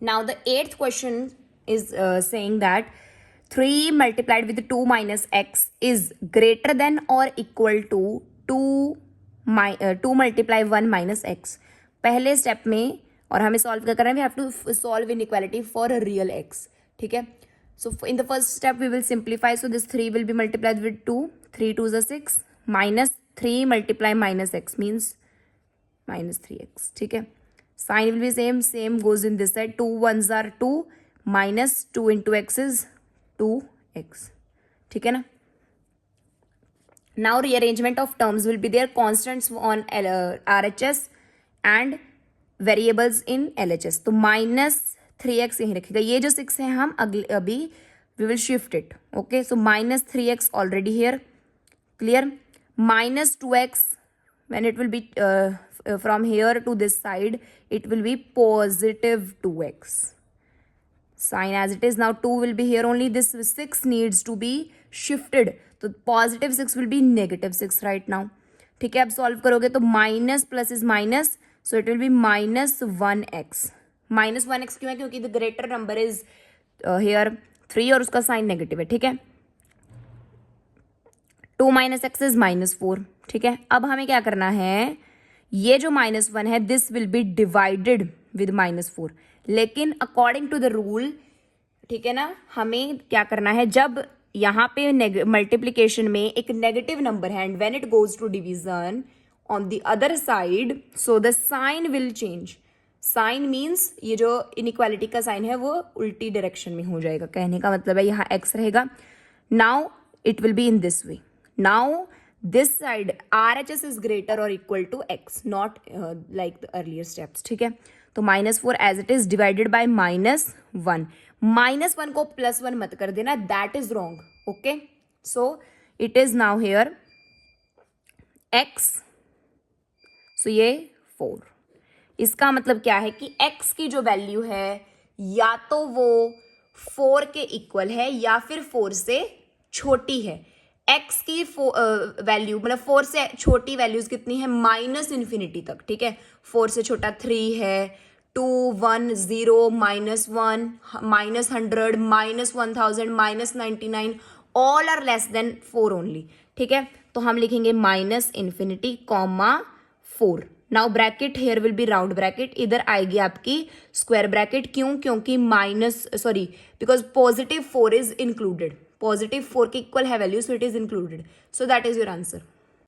Now the eighth question is saying that 3 multiplied with 2 minus x is greater than or equal to 2 multiply 1 minus x. पहले step में और हमें solve क्या करना है, we have to solve inequality for real x. ठीक है. So in the first step we will simplify. So this 3 will be multiplied with 2. 3 2s are 6 minus 3 multiply minus x means minus 3x. ठीक है. Sign will be same goes in this side. 2 1s are 2 minus 2 into x is 2x. ठीक है ना. Now rearrangement of terms will be there. Constants on RHS and variables in LHS. तो minus 3x यहीं रखेगा. ये जो 6 है हम अभी we will shift it. Okay. So minus 3x already here. Clear. Minus 2x when it will be from here to this side it will be positive 2x. Sign as it is. Now 2 will be here only. This 6 needs to be shifted. तो positive 6 will be negative 6 right now. ठीक है. अब solve करोगे तो minus plus is minus. So it will be minus 1x. Minus 1x क्यों है? क्योंकि the greater number is here 3 और उसका साइन नेगेटिव है. ठीक है. 2 minus x is minus 4. ठीक है. अब हमें क्या करना है, ये जो minus 1 है this will be divided with minus 4. लेकिन according to the rule, ठीक है ना, हमें क्या करना है, जब यहाँ पे मल्टीप्लीकेशन में एक नेगेटिव नंबर है and when it goes to division on the other side, so the sign will change. Sign means ये जो inequality का sign है वो उल्टी डायरेक्शन में हो जाएगा. कहने का मतलब है यहाँ x रहेगा. Now it will be in this way. Now this side RHS is greater or equal to x, not like the earlier steps. ठीक है. तो -4 as it is divided by -1. -1 को +1 मत कर देना, that is wrong. Okay. So it is now here x. So ये 4. इसका मतलब क्या है कि x की जो वैल्यू है या तो वो 4 के इक्वल है या फिर 4 से छोटी है. x की वैल्यू मतलब 4 से छोटी वैल्यूज कितनी है, -∞ तक. ठीक है. 4 से छोटा 3 है, 2 1 0 -1 -100 -1000 -99 all are less than 4 only. ठीक है. तो हम लिखेंगे -∞, 4. Now bracket here will be round bracket. इधर आएगी आपकी स्क्वायर ब्रैकेट. क्यों? क्योंकि बिकॉज +4 इज इंक्लूडेड. +4 के इक्वल है value, so it is included. So that is your answer.